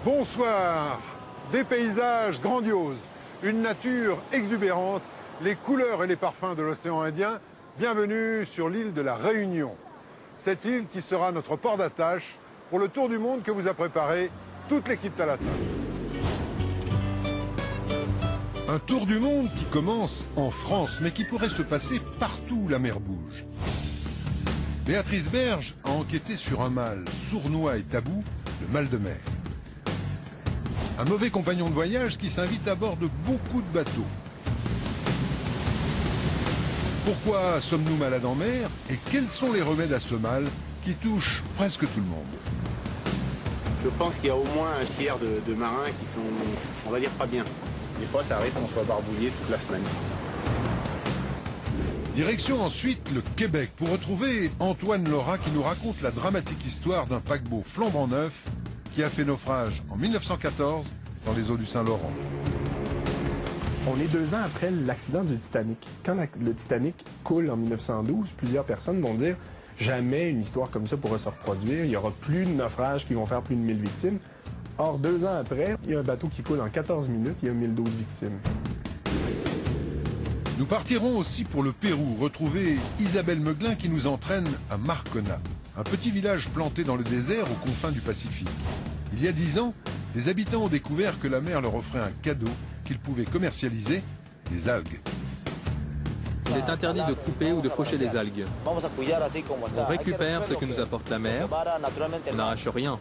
Bonsoir. Des paysages grandioses, une nature exubérante, les couleurs et les parfums de l'océan Indien. Bienvenue sur l'île de la Réunion. Cette île qui sera notre port d'attache pour le tour du monde que vous a préparé toute l'équipe Thalassa. Un tour du monde qui commence en France, mais qui pourrait se passer partout où la mer bouge. Béatrice Berge a enquêté sur un mal sournois et tabou, le mal de mer. Un mauvais compagnon de voyage qui s'invite à bord de beaucoup de bateaux. Pourquoi sommes-nous malades en mer et quels sont les remèdes à ce mal qui touche presque tout le monde? Je pense qu'il y a au moins un tiers de marins qui sont, on va dire, pas bien. Des fois, ça arrive qu'on soit barbouillé toute la semaine. Direction ensuite le Québec pour retrouver Antoine Laura qui nous raconte la dramatique histoire d'un paquebot flambant neuf qui a fait naufrage en 1914 dans les eaux du Saint-Laurent. On est 2 ans après l'accident du Titanic. Quand le Titanic coule en 1912, plusieurs personnes vont dire « Jamais une histoire comme ça pourra se reproduire, il n'y aura plus de naufrages qui vont faire plus de 1000 victimes ». Or, 2 ans après, il y a un bateau qui coule en 14 minutes, il y a 1012 victimes. Nous partirons aussi pour le Pérou, retrouver Isabelle Meuglin qui nous entraîne à Marcona, un petit village planté dans le désert aux confins du Pacifique. Il y a 10 ans, les habitants ont découvert que la mer leur offrait un cadeau qu'ils pouvaient commercialiser, les algues. Il est interdit de couper ou de faucher les algues. On récupère ce que nous apporte la mer, on n'arrache rien.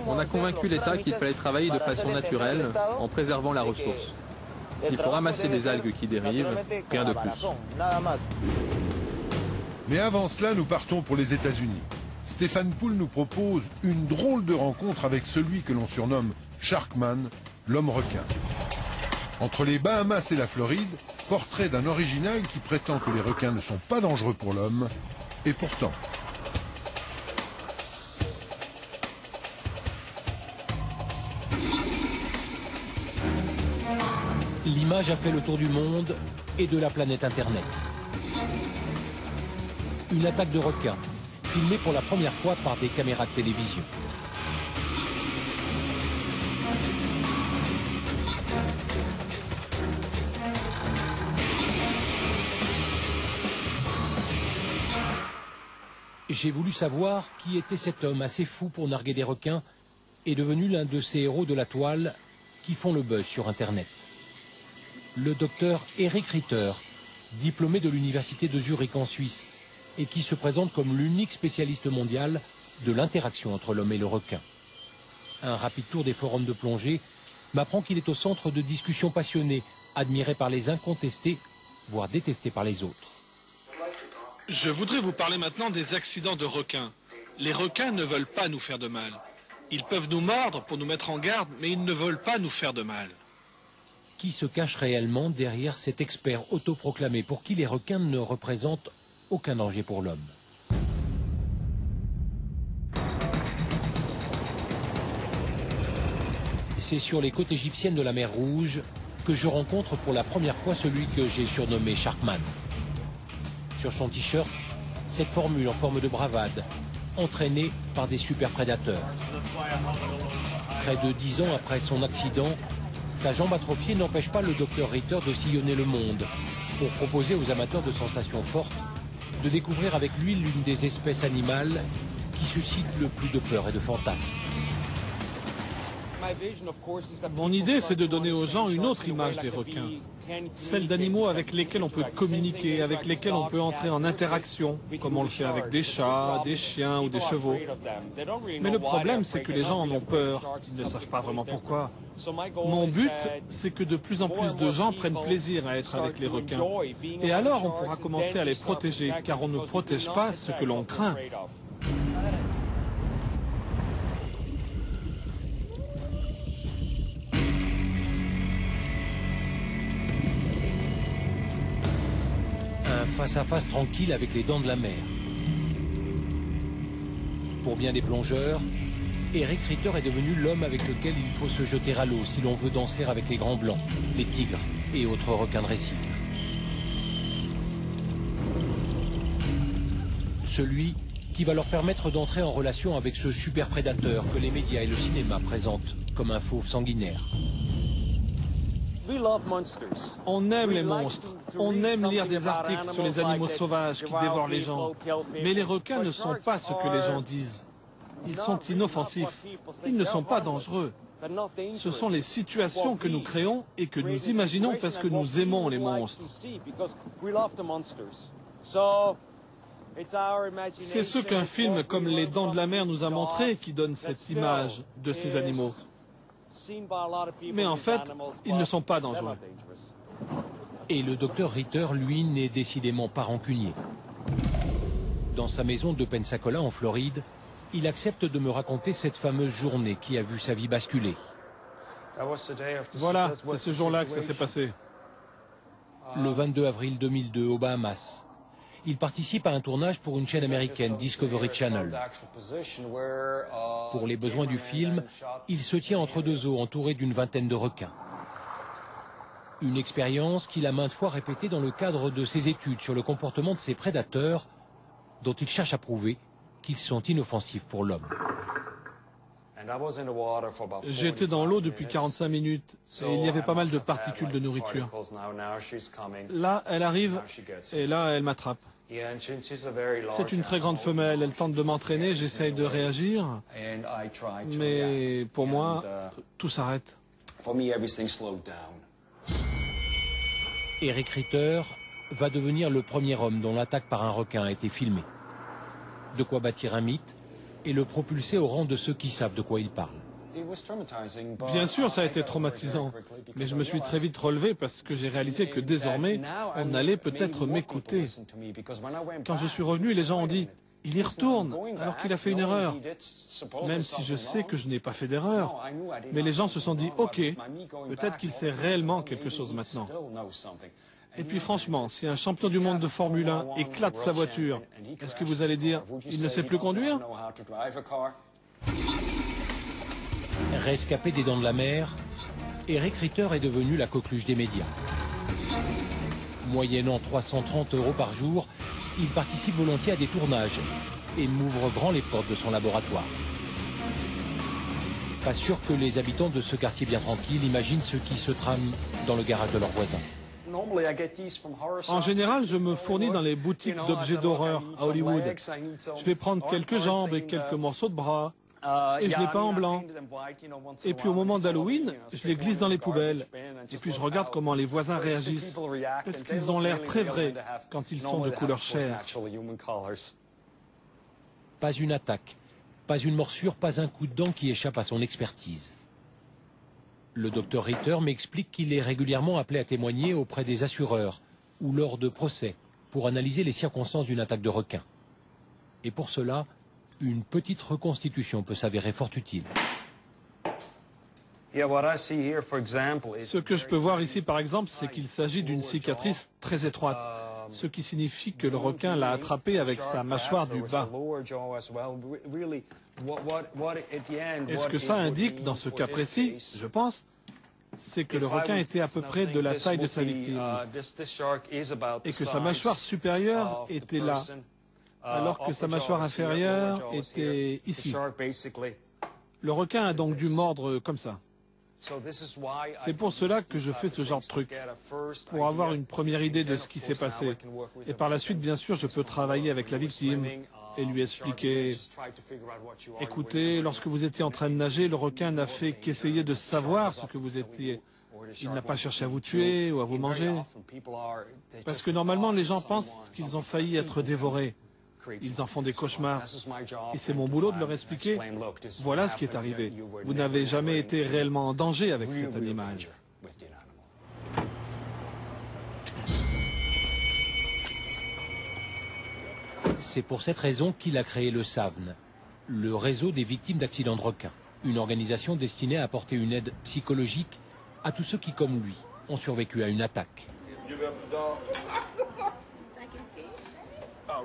On a convaincu l'État qu'il fallait travailler de façon naturelle en préservant la ressource. Il faut ramasser les algues qui dérivent, rien de plus. Mais avant cela, nous partons pour les États-Unis. Stéphane Poul nous propose une drôle de rencontre avec celui que l'on surnomme Sharkman, l'homme requin. Entre les Bahamas et la Floride, portrait d'un original qui prétend que les requins ne sont pas dangereux pour l'homme, et pourtant. L'image a fait le tour du monde et de la planète Internet. Une attaque de requins, filmée pour la première fois par des caméras de télévision. J'ai voulu savoir qui était cet homme assez fou pour narguer des requins et devenu l'un de ces héros de la toile qui font le buzz sur Internet. Le docteur Eric Ritter, diplômé de l'université de Zurich en Suisse, et qui se présente comme l'unique spécialiste mondial de l'interaction entre l'homme et le requin. Un rapide tour des forums de plongée m'apprend qu'il est au centre de discussions passionnées, admiré par les incontestés, voire détesté par les autres. Je voudrais vous parler maintenant des accidents de requins. Les requins ne veulent pas nous faire de mal. Ils peuvent nous mordre pour nous mettre en garde, mais ils ne veulent pas nous faire de mal. Qui se cache réellement derrière cet expert autoproclamé pour qui les requins ne représentent aucun danger pour l'homme? C'est sur les côtes égyptiennes de la mer Rouge que je rencontre pour la première fois celui que j'ai surnommé Sharkman. Sur son t-shirt, cette formule en forme de bravade, entraîné par des super prédateurs. Près de 10 ans après son accident, sa jambe atrophiée n'empêche pas le docteur Ritter de sillonner le monde pour proposer aux amateurs de sensations fortes de découvrir avec lui l'une des espèces animales qui suscite le plus de peur et de fantasmes. Mon idée, c'est de donner aux gens une autre image des requins. Celle d'animaux avec lesquels on peut communiquer, avec lesquels on peut entrer en interaction, comme on le fait avec des chats, des chiens ou des chevaux. Mais le problème, c'est que les gens en ont peur. Ils ne savent pas vraiment pourquoi. Mon but, c'est que de plus en plus de gens prennent plaisir à être avec les requins. Et alors, on pourra commencer à les protéger, car on ne protège pas ce que l'on craint. Un face-à-face tranquille avec les dents de la mer. Pour bien des plongeurs, Eric Ritter est devenu l'homme avec lequel il faut se jeter à l'eau si l'on veut danser avec les grands blancs, les tigres et autres requins de récif. Celui qui va leur permettre d'entrer en relation avec ce super prédateur que les médias et le cinéma présentent comme un fauve sanguinaire. On aime les monstres, on aime lire des articles sur les animaux sauvages qui dévorent les gens. Mais les requins ne sont pas ce que les gens disent. Ils sont inoffensifs, ils ne sont pas dangereux. Ce sont les situations que nous créons et que nous imaginons parce que nous aimons les monstres. C'est ce qu'un film comme Les Dents de la Mer nous a montré qui donne cette image de ces animaux. Mais en fait, ils ne sont pas dangereux. Et le docteur Ritter, lui, n'est décidément pas rancunier. Dans sa maison de Pensacola, en Floride, il accepte de me raconter cette fameuse journée qui a vu sa vie basculer. Voilà, c'est ce jour-là que ça s'est passé. Le 22 avril 2002, aux Bahamas. Il participe à un tournage pour une chaîne américaine, Discovery Channel. Pour les besoins du film, il se tient entre deux eaux, entouré d'une vingtaine de requins. Une expérience qu'il a maintes fois répétée dans le cadre de ses études sur le comportement de ces prédateurs, dont il cherche à prouver qu'ils sont inoffensifs pour l'homme. J'étais dans l'eau depuis 45 minutes et il y avait pas mal de particules de nourriture. Là, elle arrive et là, elle m'attrape. C'est une très grande femelle, elle tente de m'entraîner, j'essaye de réagir, mais pour moi, tout s'arrête. Eric Ritter va devenir le premier homme dont l'attaque par un requin a été filmée. De quoi bâtir un mythe et le propulser au rang de ceux qui savent de quoi il parle. Bien sûr, ça a été traumatisant, mais je me suis très vite relevé parce que j'ai réalisé que désormais, on allait peut-être m'écouter. Quand je suis revenu, les gens ont dit « Il y retourne, alors qu'il a fait une erreur ». Même si je sais que je n'ai pas fait d'erreur. Mais les gens se sont dit « Ok, peut-être qu'il sait réellement quelque chose maintenant ». Et puis franchement, si un champion du monde de Formule 1 éclate sa voiture, est-ce que vous allez dire « Il ne sait plus conduire » ? Rescapé des Dents de la Mer, Eric Ritter est devenu la coqueluche des médias. Moyennant 330 € par jour, il participe volontiers à des tournages et m'ouvre grand les portes de son laboratoire. Pas sûr que les habitants de ce quartier bien tranquille imaginent ce qui se trame dans le garage de leurs voisins. En général, je me fournis dans les boutiques d'objets d'horreur à Hollywood. Je vais prendre quelques jambes et quelques morceaux de bras. Et je les peins en blanc. Et puis au moment d'Halloween, je les glisse dans les poubelles. Et puis je regarde comment les voisins réagissent. Parce qu'ils ont l'air très vrais quand ils sont de couleur chair. Pas une attaque, pas une morsure, pas un coup de dent qui échappe à son expertise. Le docteur Ritter m'explique qu'il est régulièrement appelé à témoigner auprès des assureurs ou lors de procès pour analyser les circonstances d'une attaque de requin. Et pour cela, une petite reconstitution peut s'avérer fort utile. Ce que je peux voir ici, par exemple, c'est qu'il s'agit d'une cicatrice très étroite, ce qui signifie que le requin l'a attrapé avec sa mâchoire du bas. Et ce que ça indique, dans ce cas précis, je pense, c'est que le requin était à peu près de la taille de sa victime et que sa mâchoire supérieure était là, alors que sa mâchoire inférieure était ici. Le requin a donc dû mordre comme ça. C'est pour cela que je fais ce genre de truc, pour avoir une première idée de ce qui s'est passé. Et par la suite, bien sûr, je peux travailler avec la victime et lui expliquer « Écoutez, lorsque vous étiez en train de nager, le requin n'a fait qu'essayer de savoir ce que vous étiez. Il n'a pas cherché à vous tuer ou à vous manger. Parce que normalement, les gens pensent qu'ils ont failli être dévorés. Ils en font des cauchemars. Et c'est mon boulot de leur expliquer, voilà ce qui est arrivé. Vous n'avez jamais été réellement en danger avec cet animal. C'est pour cette raison qu'il a créé le SAVN, le réseau des victimes d'accidents de requins, une organisation destinée à apporter une aide psychologique à tous ceux qui, comme lui, ont survécu à une attaque.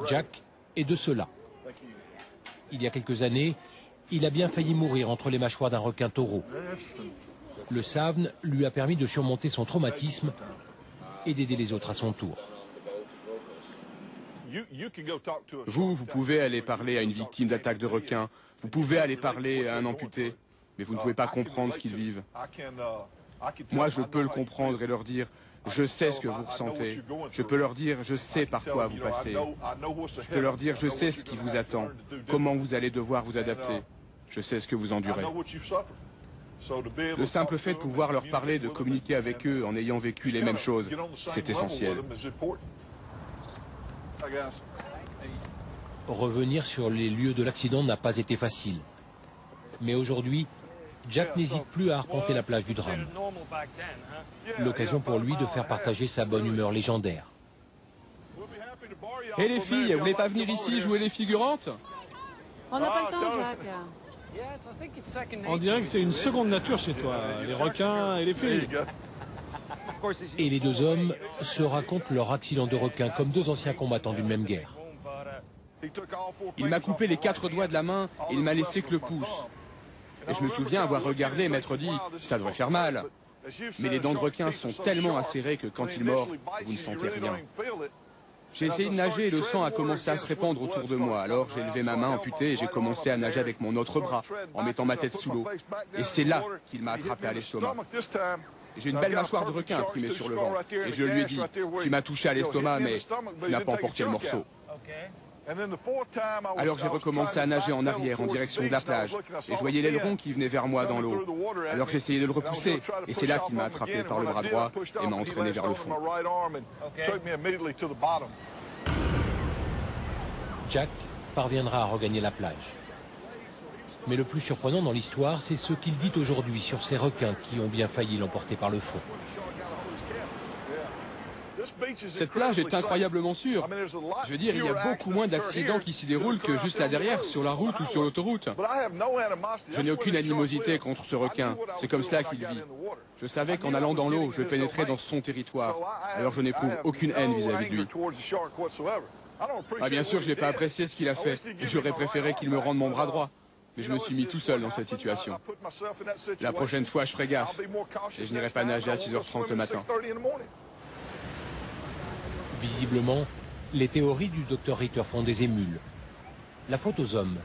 Jack est de ceux-là. Il y a quelques années, il a bien failli mourir entre les mâchoires d'un requin taureau. Le SAVN lui a permis de surmonter son traumatisme et d'aider les autres à son tour. Vous pouvez aller parler à une victime d'attaque de requin, vous pouvez aller parler à un amputé, mais vous ne pouvez pas comprendre ce qu'ils vivent. Moi, je peux le comprendre et leur dire, je sais ce que vous ressentez. Je peux leur dire, je sais par quoi vous passez. Je peux leur dire, je sais ce qui vous attend, comment vous allez devoir vous adapter. Je sais ce que vous endurez. Le simple fait de pouvoir leur parler, de communiquer avec eux en ayant vécu les mêmes choses, c'est essentiel. Revenir sur les lieux de l'accident n'a pas été facile. Mais aujourd'hui, Jack n'hésite plus à arpenter la plage du drame. L'occasion pour lui de faire partager sa bonne humeur légendaire. Et les filles, vous voulez pas venir ici jouer les figurantes? On n'a pas le temps, Jack. On dirait que c'est une seconde nature chez toi, les requins et les filles. Et les deux hommes se racontent leur accident de requin comme deux anciens combattants d'une même guerre. Il m'a coupé les 4 doigts de la main et il m'a laissé que le pouce. Et je me souviens avoir regardé et m'être dit, ça devrait faire mal. Mais les dents de requin sont tellement acérées que quand il mord, vous ne sentez rien. J'ai essayé de nager et le sang a commencé à se répandre autour de moi. Alors j'ai levé ma main amputée et j'ai commencé à nager avec mon autre bras, en mettant ma tête sous l'eau. Et c'est là qu'il m'a attrapé à l'estomac. J'ai une belle mâchoire de requin imprimée sur le ventre. Et je lui ai dit, tu m'as touché à l'estomac, mais tu n'as pas emporté le morceau. Alors j'ai recommencé à nager en arrière en direction de la plage et je voyais l'aileron qui venait vers moi dans l'eau. Alors j'ai essayé de le repousser et c'est là qu'il m'a attrapé par le bras droit et m'a entraîné vers le fond. Jack parviendra à regagner la plage. Mais le plus surprenant dans l'histoire, c'est ce qu'il dit aujourd'hui sur ces requins qui ont bien failli l'emporter par le fond. Cette plage est incroyablement sûre. Je veux dire, il y a beaucoup moins d'accidents qui s'y déroulent que juste là derrière, sur la route ou sur l'autoroute. Je n'ai aucune animosité contre ce requin. C'est comme cela qu'il vit. Je savais qu'en allant dans l'eau, je pénétrais dans son territoire. Alors je n'éprouve aucune haine vis-à-vis de lui. Ah, bien sûr, je n'ai pas apprécié ce qu'il a fait. Et j'aurais préféré qu'il me rende mon bras droit. Mais je me suis mis tout seul dans cette situation. La prochaine fois, je ferai gaffe. Et je n'irai pas nager à 6h30 le matin. Visiblement, les théories du Dr Ritter font des émules. La faute aux hommes,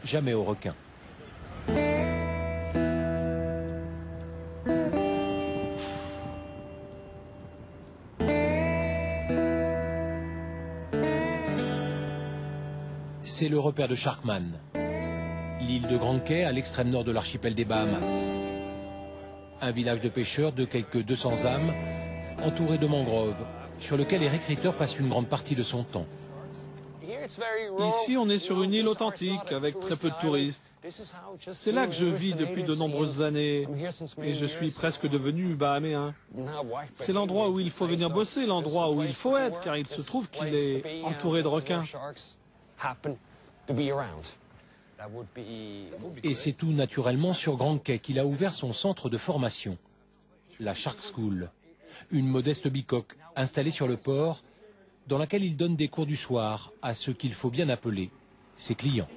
jamais aux requins. C'est le repère de Sharkman, l'île de Grand Cay à l'extrême nord de l'archipel des Bahamas. Un village de pêcheurs de quelques 200 âmes, entouré de mangroves, sur lequel Eric Ritter passe une grande partie de son temps. Ici, on est sur une île authentique, avec très peu de touristes. C'est là que je vis depuis de nombreuses années, et je suis presque devenu bahaméen. C'est l'endroit où il faut venir bosser, l'endroit où il faut être, car il se trouve qu'il est entouré de requins. Et c'est tout naturellement sur Grand Cay qu'il a ouvert son centre de formation, la Shark School. Une modeste bicoque installée sur le port, dans laquelle il donne des cours du soir à ceux qu'il faut bien appeler ses clients.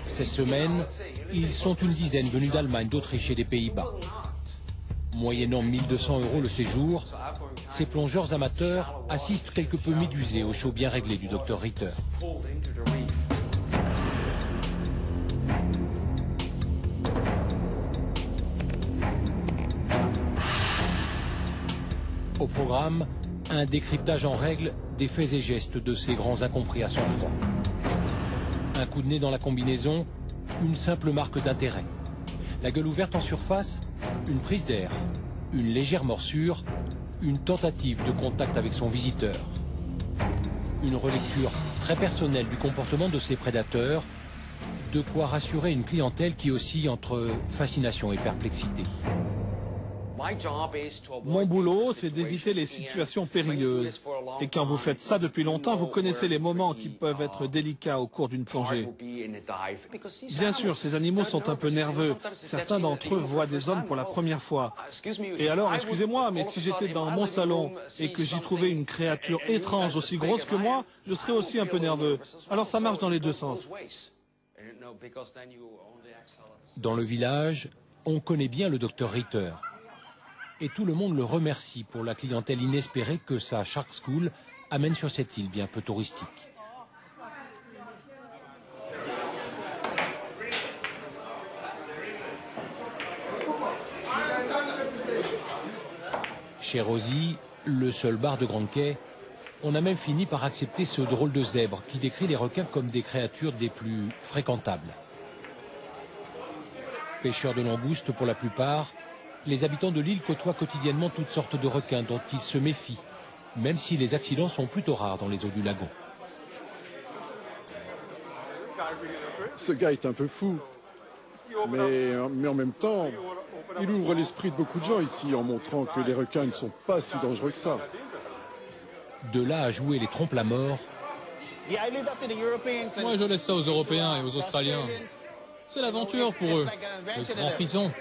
Cette semaine, ils sont une dizaine venus d'Allemagne, d'Autriche et des Pays-Bas. Moyennant 1 200 € le séjour, ces plongeurs amateurs assistent quelque peu médusés au show bien réglé du Dr Ritter. Au programme, un décryptage en règle des faits et gestes de ces grands incompris à sang-froid. Un coup de nez dans la combinaison, une simple marque d'intérêt. La gueule ouverte en surface, une prise d'air, une légère morsure, une tentative de contact avec son visiteur. Une relecture très personnelle du comportement de ces prédateurs, de quoi rassurer une clientèle qui oscille entre fascination et perplexité. Mon boulot, c'est d'éviter les situations périlleuses. Et quand vous faites ça depuis longtemps, vous connaissez les moments qui peuvent être délicats au cours d'une plongée. Bien sûr, ces animaux sont un peu nerveux. Certains d'entre eux voient des hommes pour la première fois. Et alors, excusez-moi, mais si j'étais dans mon salon et que j'y trouvais une créature étrange aussi grosse que moi, je serais aussi un peu nerveux. Alors ça marche dans les deux sens. Dans le village, on connaît bien le Dr Ritter. Et tout le monde le remercie pour la clientèle inespérée que sa Shark School amène sur cette île bien peu touristique. Chez Rosie, le seul bar de Grand Quai, on a même fini par accepter ce drôle de zèbre qui décrit les requins comme des créatures des plus fréquentables. Pêcheurs de langoustes pour la plupart, les habitants de l'île côtoient quotidiennement toutes sortes de requins dont ils se méfient, même si les accidents sont plutôt rares dans les eaux du lagon. Ce gars est un peu fou, mais en même temps, il ouvre l'esprit de beaucoup de gens ici en montrant que les requins ne sont pas si dangereux que ça. De là à jouer les trompe-la-mort. Moi, je laisse ça aux Européens et aux Australiens. C'est l'aventure pour eux, le grand frisson.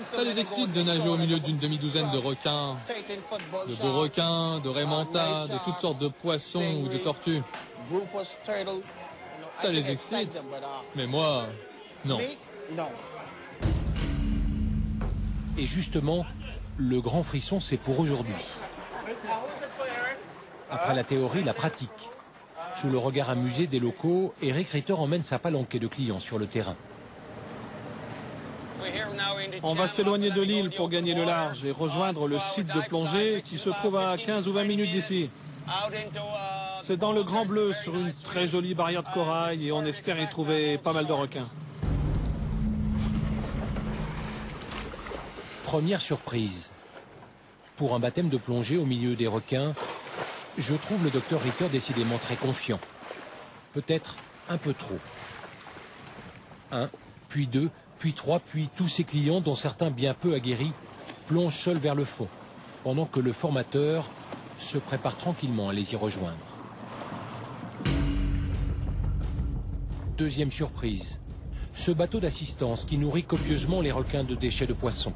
Ça les excite de nager au milieu d'une demi-douzaine de requins, de beaux requins, de raies manta, de toutes sortes de poissons ou de tortues. Ça les excite, mais moi, non. Et justement, le grand frisson, c'est pour aujourd'hui. Après la théorie, la pratique. Sous le regard amusé des locaux, Eric Ritter emmène sa palanquée de clients sur le terrain. On va s'éloigner de l'île pour gagner le large et rejoindre le site de plongée qui se trouve à 15 ou 20 minutes d'ici. C'est dans le Grand Bleu, sur une très jolie barrière de corail, et on espère y trouver pas mal de requins. Première surprise. Pour un baptême de plongée au milieu des requins, je trouve le docteur Ritter décidément très confiant. Peut-être un peu trop. 1, puis 2, puis 3, puis tous ses clients, dont certains bien peu aguerris, plongent seuls vers le fond, pendant que le formateur se prépare tranquillement à les y rejoindre. Deuxième surprise. Ce bateau d'assistance qui nourrit copieusement les requins de déchets de poissons.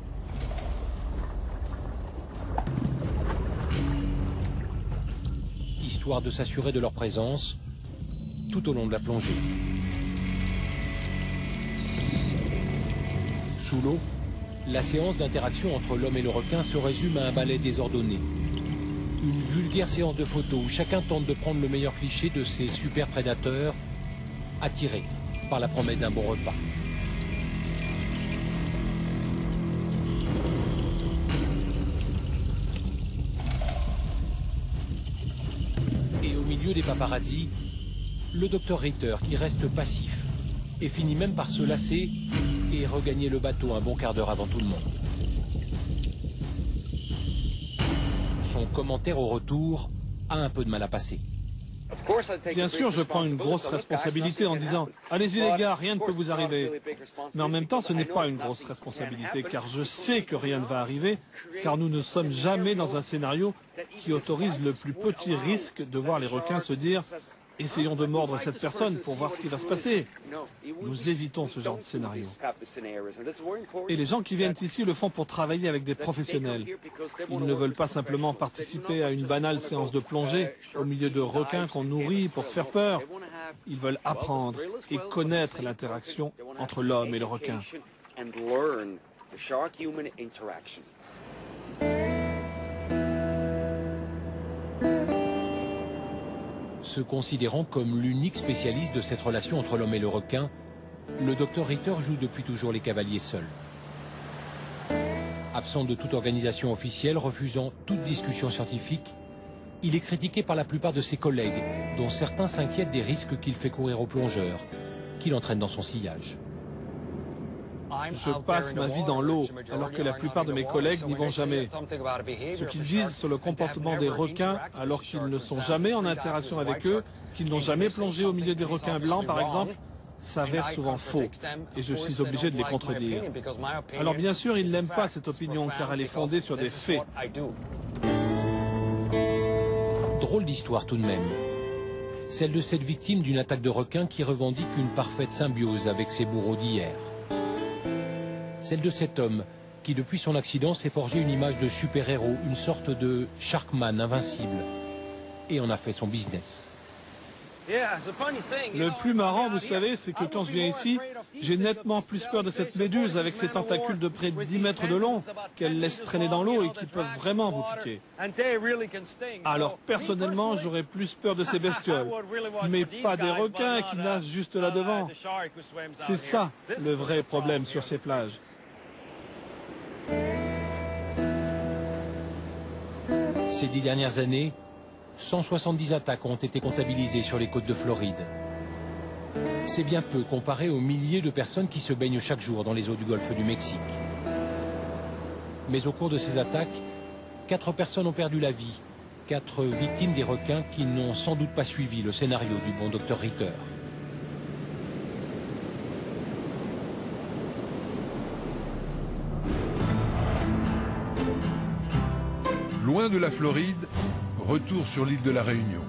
Histoire de s'assurer de leur présence tout au long de la plongée. Sous l'eau, la séance d'interaction entre l'homme et le requin se résume à un ballet désordonné. Une vulgaire séance de photos où chacun tente de prendre le meilleur cliché de ces super prédateurs attirés par la promesse d'un bon repas. Et au milieu des paparazzis, le docteur Ritter qui reste passif et finit même par se lasser et regagner le bateau un bon quart d'heure avant tout le monde. Son commentaire au retour a un peu de mal à passer. Bien sûr, je prends une grosse responsabilité en disant « Allez-y les gars, rien ne peut vous arriver ». Mais en même temps, ce n'est pas une grosse responsabilité, car je sais que rien ne va arriver, car nous ne sommes jamais dans un scénario qui autorise le plus petit risque de voir les requins se dire « Essayons de mordre cette personne pour voir ce qui va se passer ». Nous évitons ce genre de scénario. Et les gens qui viennent ici le font pour travailler avec des professionnels. Ils ne veulent pas simplement participer à une banale séance de plongée au milieu de requins qu'on nourrit pour se faire peur. Ils veulent apprendre et connaître l'interaction entre l'homme et le requin. Se considérant comme l'unique spécialiste de cette relation entre l'homme et le requin, le docteur Ritter joue depuis toujours les cavaliers seuls. Absent de toute organisation officielle, refusant toute discussion scientifique, il est critiqué par la plupart de ses collègues, dont certains s'inquiètent des risques qu'il fait courir aux plongeurs, qu'il entraîne dans son sillage. Je passe ma vie dans l'eau, alors que la plupart de mes collègues n'y vont jamais. Ce qu'ils disent sur le comportement des requins, alors qu'ils ne sont jamais en interaction avec eux, qu'ils n'ont jamais plongé au milieu des requins blancs, par exemple, s'avère souvent faux, et je suis obligé de les contredire. Alors bien sûr, ils n'aiment pas cette opinion, car elle est fondée sur des faits. Drôle d'histoire tout de même. Celle de cette victime d'une attaque de requin qui revendique une parfaite symbiose avec ses bourreaux d'hier. Celle de cet homme qui, depuis son accident, s'est forgé une image de super-héros, une sorte de Sharkman invincible, et en a fait son business. Le plus marrant, vous savez, c'est que quand je viens ici, j'ai nettement plus peur de cette méduse avec ses tentacules de près de 10 mètres de long qu'elle laisse traîner dans l'eau et qui peuvent vraiment vous piquer. Alors personnellement, j'aurais plus peur de ces bestioles, mais pas des requins qui nagent juste là devant. C'est ça le vrai problème sur ces plages. Ces 10 dernières années, 170 attaques ont été comptabilisées sur les côtes de Floride. C'est bien peu comparé aux milliers de personnes qui se baignent chaque jour dans les eaux du golfe du Mexique. Mais au cours de ces attaques, 4 personnes ont perdu la vie, 4 victimes des requins qui n'ont sans doute pas suivi le scénario du bon docteur Ritter. Loin de la Floride, retour sur l'île de la Réunion.